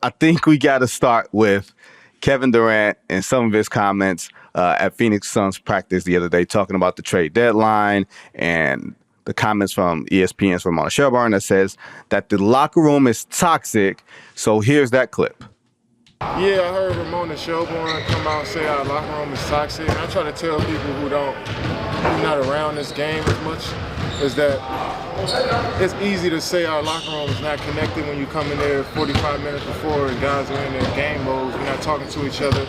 I think we got to start with Kevin Durant and some of his comments at Phoenix Suns practice the other day, talking about the trade deadline and the comments from ESPN's Ramona Shelburne that says that the locker room is toxic. So here's that clip. Yeah, I heard Ramona Shelburne come out and say our locker room is toxic. And I try to tell people who's not around this game as much, is that it's easy to say our locker room is not connected when you come in there 45 minutes before and guys are in their game modes. We're not talking to each other.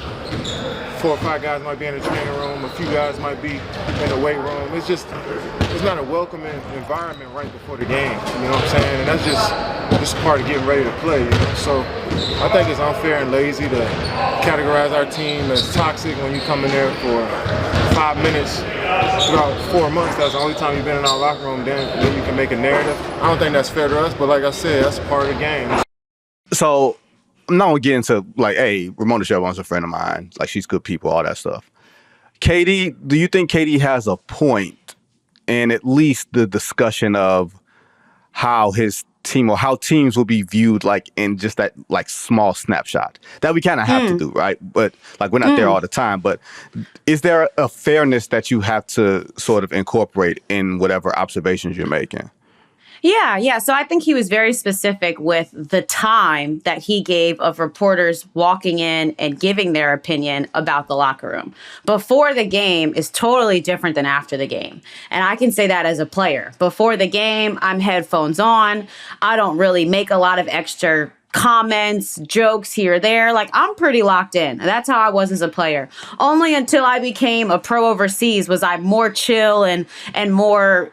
4 or 5 guys might be in the training room. A few guys might be in the weight room. It's not a welcoming environment right before the game. You know what I'm saying? And that's just part of getting ready to play. You know? So I think it's unfair and lazy to categorize our team as toxic when you come in there for 5 minutes throughout 4 months. That's the only time you've been in our locker room. Then you can make a narrative. I don't think that's fair to us, but like I said, that's part of the game. So I'm not gonna get into like, hey, Ramona Shelburne's a friend of mine. Like, she's good people, all that stuff. KD, do you think KD has a point in at least the discussion of how his team or how teams will be viewed, like in just that like small snapshot that we kind of have to do, right? But like, we're not there all the time. But is there a fairness that you have to sort of incorporate in whatever observations you're making? Yeah. So I think he was very specific with the time that he gave of reporters walking in and giving their opinion about the locker room. Before the game is totally different than after the game. And I can say that as a player. Before the game, I'm headphones on. I don't really make a lot of extra comments, jokes here or there. Like, I'm pretty locked in. That's how I was as a player. Only until I became a pro overseas was I more chill and more,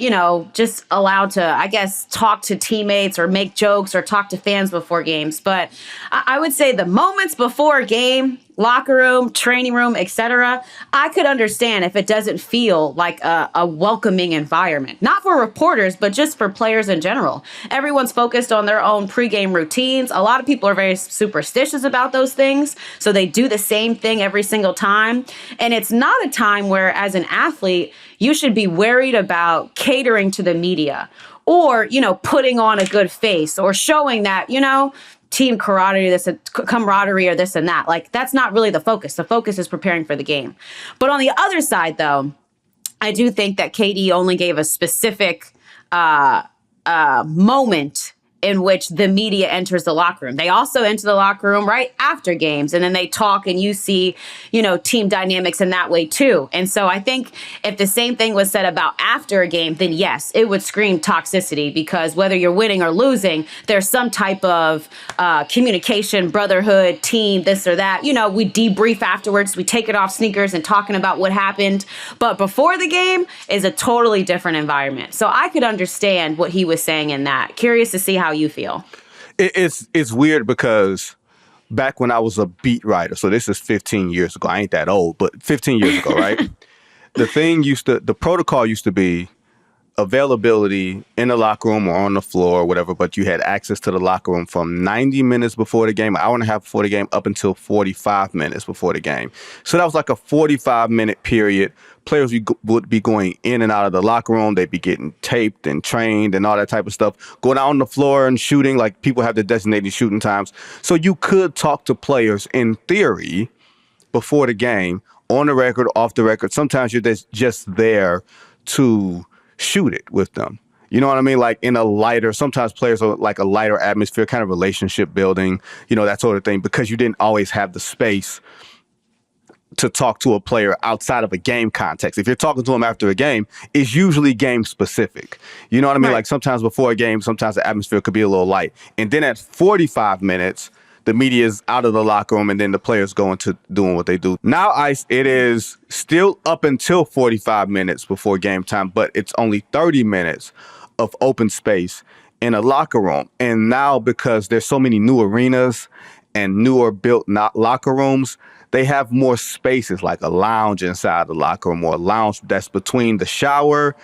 just allowed to, I guess, talk to teammates or make jokes or talk to fans before games. But I would say the moments before a game, locker room, training room, etc., I could understand if it doesn't feel like a welcoming environment. Not for reporters, but just for players in general. Everyone's focused on their own pregame routines. A lot of people are very superstitious about those things, so they do the same thing every single time. And it's not a time where, as an athlete, you should be worried about catering to the media or, putting on a good face or showing that, team camaraderie or this and that. Like, that's not really the focus. The focus is preparing for the game. But on the other side, though, I do think that KD only gave a specific moment in which the media enters the locker room. They also enter the locker room right after games, and then they talk, and you see, team dynamics in that way too. And so I think if the same thing was said about after a game, then yes, it would scream toxicity, because whether you're winning or losing, there's some type of communication, brotherhood, team, this or that. We debrief afterwards. We take it off sneakers and talking about what happened. But before the game is a totally different environment. So I could understand what he was saying in that. Curious to see how you feel. It's weird because back when I was a beat writer, so this is 15 years ago. I ain't that old, but 15 years ago, right? The protocol used to be availability in the locker room or on the floor or whatever, but you had access to the locker room from 90 minutes before the game, an hour and a half before the game, up until 45 minutes before the game. So that was like a 45-minute period. Players would be going in and out of the locker room. They'd be getting taped and trained and all that type of stuff. Going out on the floor and shooting, like people have their designated shooting times. So you could talk to players in theory before the game, on the record, off the record. Sometimes you're just there to shoot it with them. You know what I mean? Like in a lighter, sometimes players are like a lighter atmosphere, kind of relationship building, that sort of thing, because you didn't always have the space to talk to a player outside of a game context. If you're talking to them after a game, it's usually game specific. You know what I mean? Right. Like sometimes before a game, sometimes the atmosphere could be a little light. And then at 45 minutes, the media is out of the locker room, and then the players go into doing what they do. Now, it is still up until 45 minutes before game time, but it's only 30 minutes of open space in a locker room. And now, because there's so many new arenas and newer built locker rooms, they have more spaces, like a lounge inside the locker room, or a lounge that's between the shower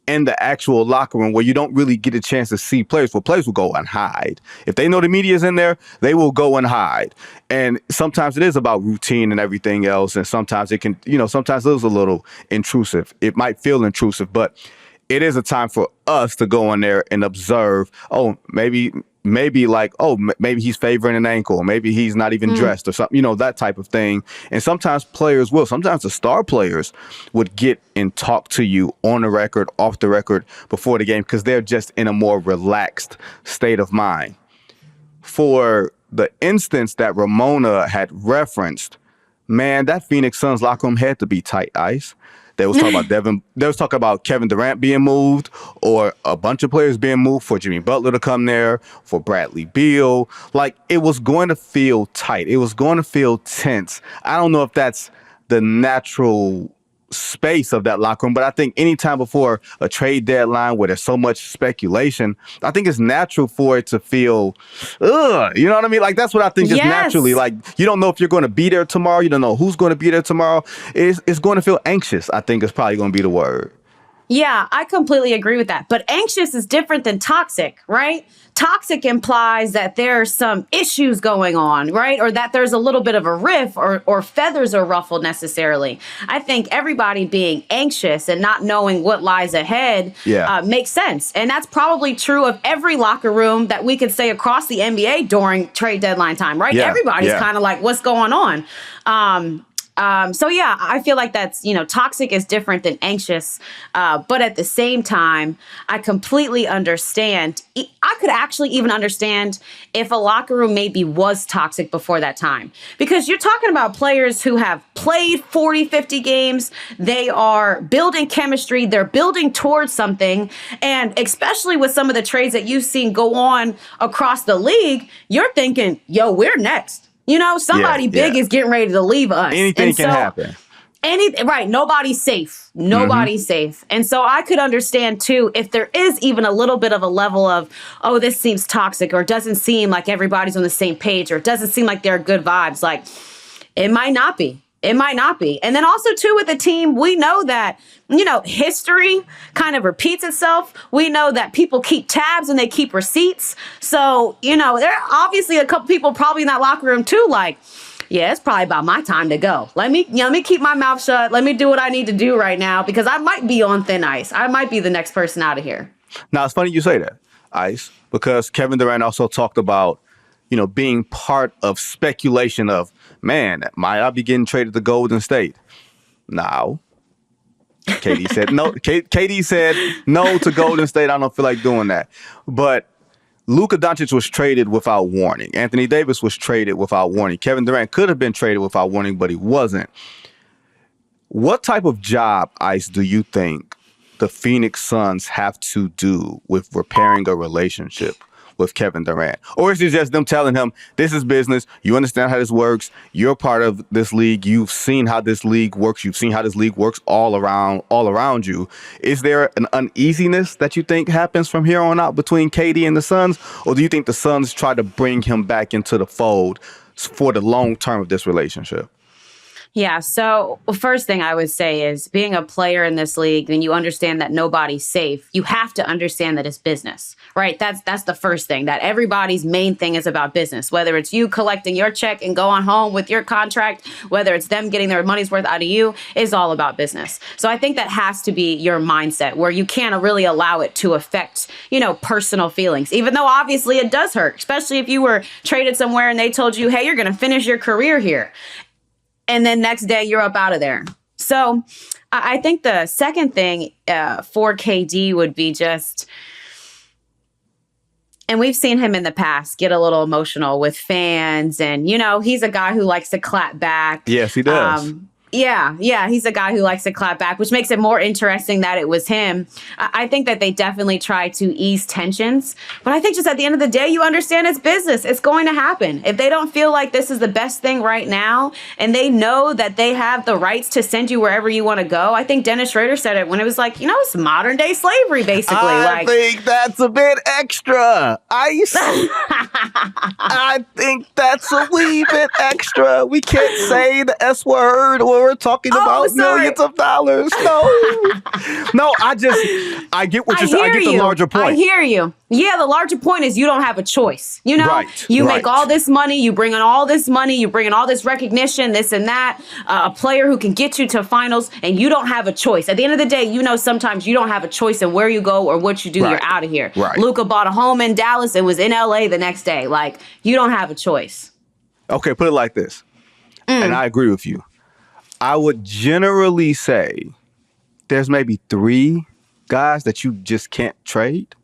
and the actual locker room, where you don't really get a chance to see players. Well, players will go and hide. If they know the media's in there, they will go and hide. And sometimes it is about routine and everything else. And sometimes it can, sometimes it is a little intrusive. It might feel intrusive, but it is a time for us to go in there and observe, oh, maybe maybe like, oh, maybe he's favoring an ankle, maybe he's not even dressed or something, that type of thing. And sometimes players will. Sometimes the star players would get and talk to you on the record, off the record, before the game, because they're just in a more relaxed state of mind. For the instance that Ramona had referenced, man, that Phoenix Suns locker room had to be tight, Ice. They was talking about They was talking about Kevin Durant being moved, or a bunch of players being moved, for Jimmy Butler to come there, for Bradley Beal. Like, it was going to feel tight. It was going to feel tense. I don't know if that's the natural space of that locker room, but I think anytime before a trade deadline where there's so much speculation, I think it's natural for it to feel, you know what I mean? Like, that's what I think just naturally. Like, you don't know if you're going to be there tomorrow. You don't know who's going to be there tomorrow. It's going to feel anxious, I think is probably going to be the word. Yeah, I completely agree with that. But anxious is different than toxic, right? Toxic implies that there's some issues going on, right? Or that there's a little bit of a riff, or feathers are ruffled necessarily. I think everybody being anxious and not knowing what lies ahead makes sense. And that's probably true of every locker room that we could say across the NBA during trade deadline time, right? Yeah, Everybody's kind of like, what's going on? So yeah, I feel like that's, toxic is different than anxious. But at the same time, I completely understand. I could actually even understand if a locker room maybe was toxic before that time, because you're talking about players who have played 40, 50 games. They are building chemistry. They're building towards something. And especially with some of the trades that you've seen go on across the league, you're thinking, yo, we're next. Somebody big is getting ready to leave us. Anything can happen. Right. Nobody's safe. Nobody's safe. And so I could understand, too, if there is even a little bit of a level of, oh, this seems toxic, or it doesn't seem like everybody's on the same page, or it doesn't seem like there are good vibes. Like, it might not be. It might not be. And then also, too, with the team, we know that, history kind of repeats itself. We know that people keep tabs and they keep receipts. So, there are obviously a couple people probably in that locker room, too, like, yeah, it's probably about my time to go. Let me keep my mouth shut. Let me do what I need to do right now, because I might be on thin ice. I might be the next person out of here. Now, it's funny you say that, Ice, because Kevin Durant also talked about, being part of speculation of, man, might I be getting traded to Golden State? Now, KD said no. KD said no to Golden State. I don't feel like doing that. But Luka Doncic was traded without warning. Anthony Davis was traded without warning. Kevin Durant could have been traded without warning, but he wasn't. What type of job, Ice, do you think the Phoenix Suns have to do with repairing a relationship with Kevin Durant? Or is it just them telling him, this is business, you understand how this works, you're part of this league, you've seen how this league works, you've seen how this league works all around you. Is there an uneasiness that you think happens from here on out between KD and the Suns? Or do you think the Suns try to bring him back into the fold for the long term of this relationship? Yeah. So first thing I would say is, being a player in this league, and you understand that nobody's safe, you have to understand that it's business, right? That's the first thing, that everybody's main thing is about business, whether it's you collecting your check and going home with your contract, whether it's them getting their money's worth out of you, is all about business. So I think that has to be your mindset, where you can't really allow it to affect, personal feelings, even though obviously it does hurt, especially if you were traded somewhere and they told you, hey, you're going to finish your career here. And then next day you're up out of there. So I think the second thing for KD would be just, and we've seen him in the past get a little emotional with fans. And, he's a guy who likes to clap back. Yes, he does. Yeah, he's a guy who likes to clap back, which makes it more interesting that it was him. I think that they definitely try to ease tensions. But I think just at the end of the day, you understand it's business. It's going to happen. If they don't feel like this is the best thing right now, and they know that they have the rights to send you wherever you want to go, I think Dennis Schroeder said it when it was like, it's modern day slavery, basically. I think that's a bit extra, Ice. I think that's a wee bit extra. We can't say the S word or were talking about millions of dollars. No, I get what you're saying. I get the larger point. I hear you. Yeah, the larger point is you don't have a choice. You know, you make all this money, you bring in all this money, you bring in all this recognition, this and that, a player who can get you to finals, and you don't have a choice. At the end of the day, you know, sometimes you don't have a choice in where you go or what you do. You're out of here. Luka bought a home in Dallas and was in LA the next day. Like, you don't have a choice. Okay, put it like this. And I agree with you. I would generally say there's maybe 3 guys that you just can't trade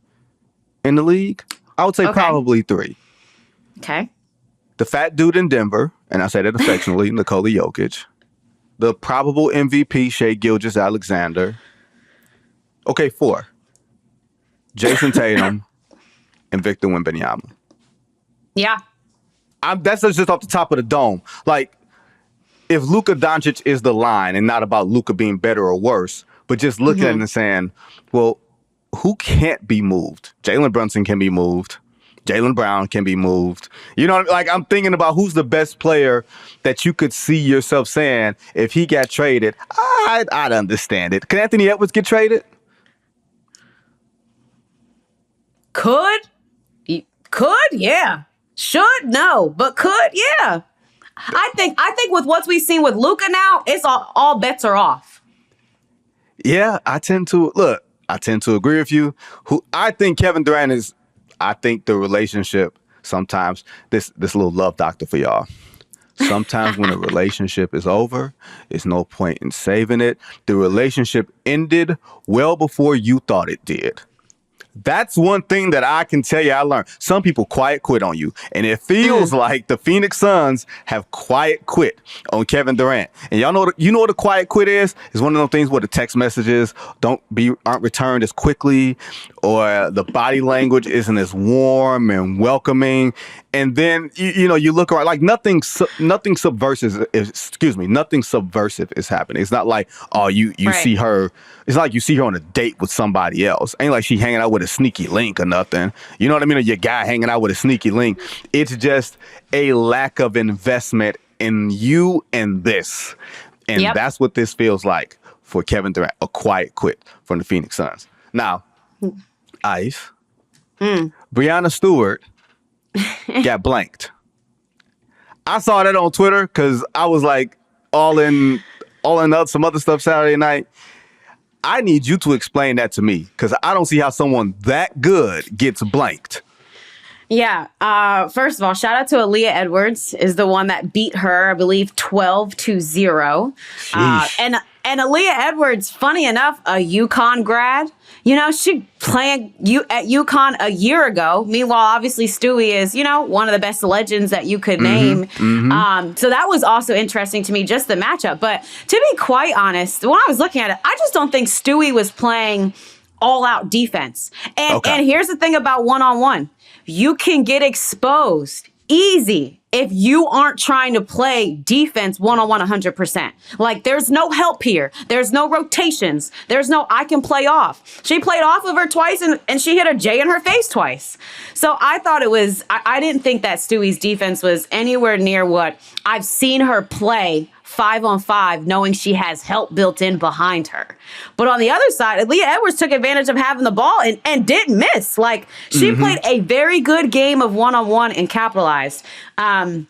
in the league. I would say probably 3. Okay. The fat dude in Denver, and I say that affectionately, Nikola Jokic. The probable MVP, Shai Gilgeous-Alexander. Okay, 4. Jason Tatum and Victor Wembanyama. Yeah. That's just off the top of the dome. Like, if Luka Doncic is the line and not about Luka being better or worse, but just looking at it and saying, well, who can't be moved? Jalen Brunson can be moved. Jaylen Brown can be moved. You know what I mean? Like, I'm thinking about who's the best player that you could see yourself saying, if he got traded, I'd understand it. Can Anthony Edwards get traded? Could, yeah. Should, no. But could, yeah. I think with what we've seen with Luka now, it's all bets are off. Yeah, I tend to agree with you. I think Kevin Durant is, I think the relationship sometimes, this little love doctor for y'all. Sometimes when a relationship is over, there's no point in saving it. The relationship ended well before you thought it did. That's one thing that I can tell you I learned. Some people quiet quit on you. And it feels like the Phoenix Suns have quiet quit on Kevin Durant. And y'all know what a quiet quit is? It's one of those things where the text messages aren't returned as quickly, or the body language isn't as warm and welcoming. And then you look around, like nothing subversive is happening. It's not like, you see her. It's not like you see her on a date with somebody else. Ain't like she hanging out with a sneaky link or nothing. You know what I mean? Or your guy hanging out with a sneaky link. It's just a lack of investment in you and this. And that's what this feels like for Kevin Durant, a quiet quit from the Phoenix Suns. Now, Ice, Breanna Stewart got blanked. I saw that on Twitter because I was like all in some other stuff Saturday night. I need you to explain that to me because I don't see how someone that good gets blanked. Yeah. First of all, shout out to Aaliyah Edwards, is the one that beat her, I believe, 12-0. And Aaliyah Edwards, funny enough, a UConn grad. She playing at UConn a year ago. Meanwhile, obviously, Stewie is, one of the best legends that you could name. So that was also interesting to me, just the matchup. But to be quite honest, when I was looking at it, I just don't think Stewie was playing all-out defense. And here's the thing about one-on-one. You can get exposed easy if you aren't trying to play defense one-on-one 100%. Like, there's no help here. There's no rotations. There's no, I can play off. She played off of her twice, and she hit a J in her face twice. So I thought it was, I didn't think that Stewie's defense was anywhere near what I've seen her play 5-on-5, knowing she has help built in behind her. But on the other side, Aaliyah Edwards took advantage of having the ball and didn't miss. Like, she played a very good game of one-on-one and capitalized. I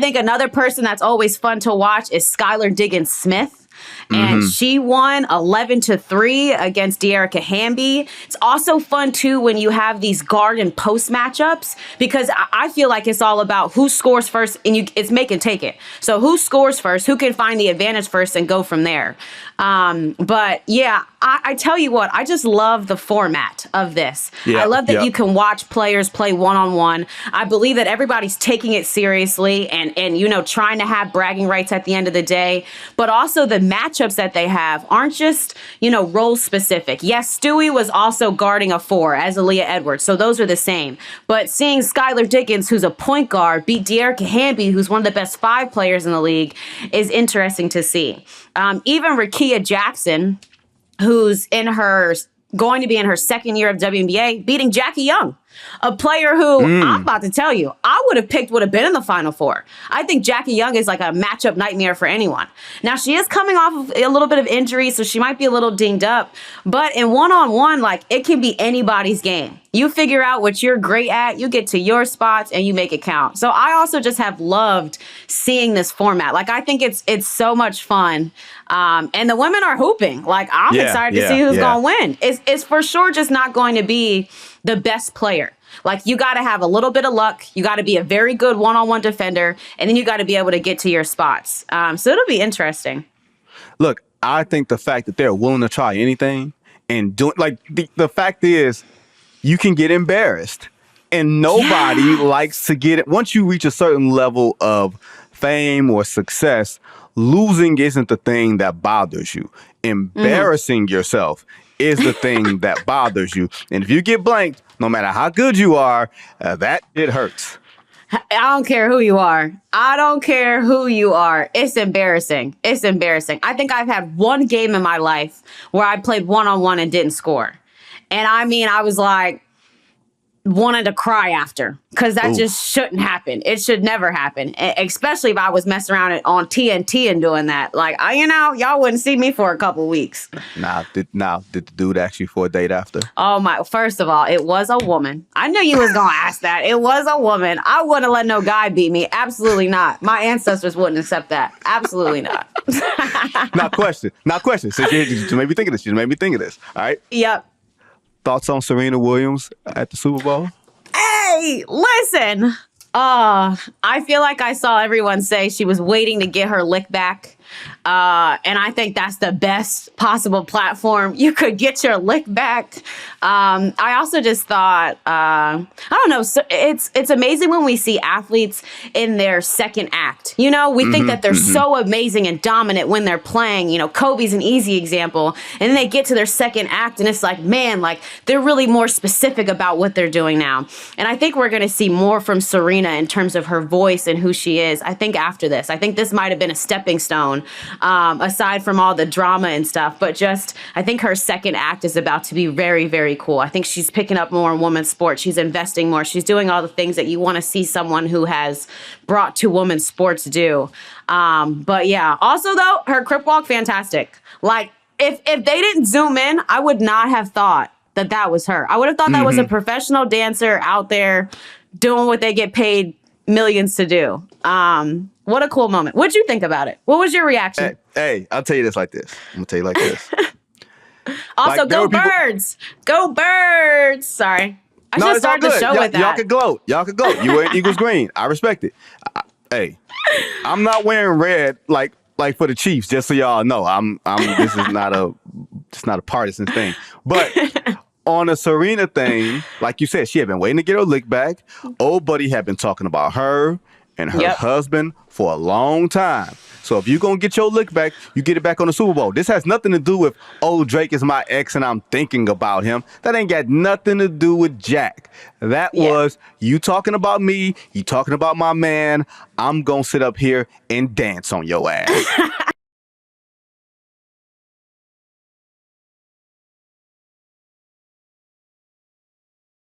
think another person that's always fun to watch is Skylar Diggins-Smith. And she won 11-3 against De'Arica Hamby. It's also fun, too, when you have these guard and post matchups, because I feel like it's all about who scores first, and it's make and take it. So who scores first, who can find the advantage first and go from there. But, yeah, I tell you what, I just love the format of this. I love that you can watch players play one-on-one. I believe that everybody's taking it seriously and trying to have bragging rights at the end of the day. But also the matchups that they have aren't just, role specific. Yes, Stewie was also guarding a 4 as Aaliyah Edwards, so those are the same. But seeing Skylar Diggins, who's a point guard, beat De'Arica Hamby, who's one of the best 5 players in the league, is interesting to see. Even Rickea Jackson, who's going to be in her second year of WNBA, beating Jackie Young. A player who I'm about to tell you, I would have picked would have been in the Final Four. I think Jackie Young is like a matchup nightmare for anyone. Now, she is coming off of a little bit of injury, so she might be a little dinged up. But in one-on-one, like, it can be anybody's game. You figure out what you're great at, you get to your spots, and you make it count. So I also just have loved seeing this format. Like, I think it's so much fun. And the women are hooping. Like, I'm excited to see who's going to win. It's for sure just not going to be the best player. Like, you got to have a little bit of luck. You got to be a very good one-on-one defender. And then you got to be able to get to your spots. So it'll be interesting. Look, I think the fact that they're willing to try anything and do like the fact is you can get embarrassed. And nobody likes to get it. Once you reach a certain level of fame or success, losing isn't the thing that bothers you. Embarrassing yourself is the thing that bothers you. And if you get blanked, no matter how good you are, that it hurts. I don't care who you are. I don't care who you are. It's embarrassing. It's embarrassing. I think I've had one game in my life where I played one-on-one and didn't score. And I mean, I was like, wanted to cry after, because that just shouldn't happen. It should never happen, especially if I was messing around on TNT and doing that. Like, y'all wouldn't see me for a couple weeks. Did the dude ask you for a date after? Oh my! First of all, it was a woman. I knew you was gonna ask that. It was a woman. I wouldn't let no guy beat me. Absolutely not. My ancestors wouldn't accept that. Absolutely not. Not question. So you made me think of this. You made me think of this. All right. Yep. Thoughts on Serena Williams at the Super Bowl? Hey, listen. I feel like I saw everyone say she was waiting to get her lick back. And I think that's the best possible platform you could get your lick back. I also just thought, I don't know, so it's amazing when we see athletes in their second act. You know, we think that they're so amazing and dominant when they're playing. You know, Kobe's an easy example. And then they get to their second act and it's like, man, like they're really more specific about what they're doing now. And I think we're going to see more from Serena in terms of her voice and who she is. I think after this, I think this might have been a stepping stone. Aside from all the drama and stuff, but just I think her second act is about to be very, very cool. I think she's picking up more in women's sports. She's investing more. She's doing all the things that you want to see someone who has brought to women's sports do. But yeah, also though, her crip walk, fantastic. Like if they didn't zoom in, I would not have thought that was her. I would have thought that was a professional dancer out there doing what they get paid millions to do. What a cool moment. What'd you think about it? What was your reaction? Hey, I'll tell you this like this. I'm going to tell you like this. Also, like, go Birds. Go Birds. Sorry. I should start the show with that. Y'all could gloat. You wearing Eagles green. I respect it. Hey, I'm not wearing red like for the Chiefs, just so y'all know. This is not a partisan thing. But on a Serena thing, like you said, she had been waiting to get her lick back. Old buddy had been talking about her and her husband for a long time. So if you're going to get your lick back, you get it back on the Super Bowl. This has nothing to do with, Drake is my ex and I'm thinking about him. That ain't got nothing to do with Jack. That was you talking about me, you talking about my man. I'm going to sit up here and dance on your ass.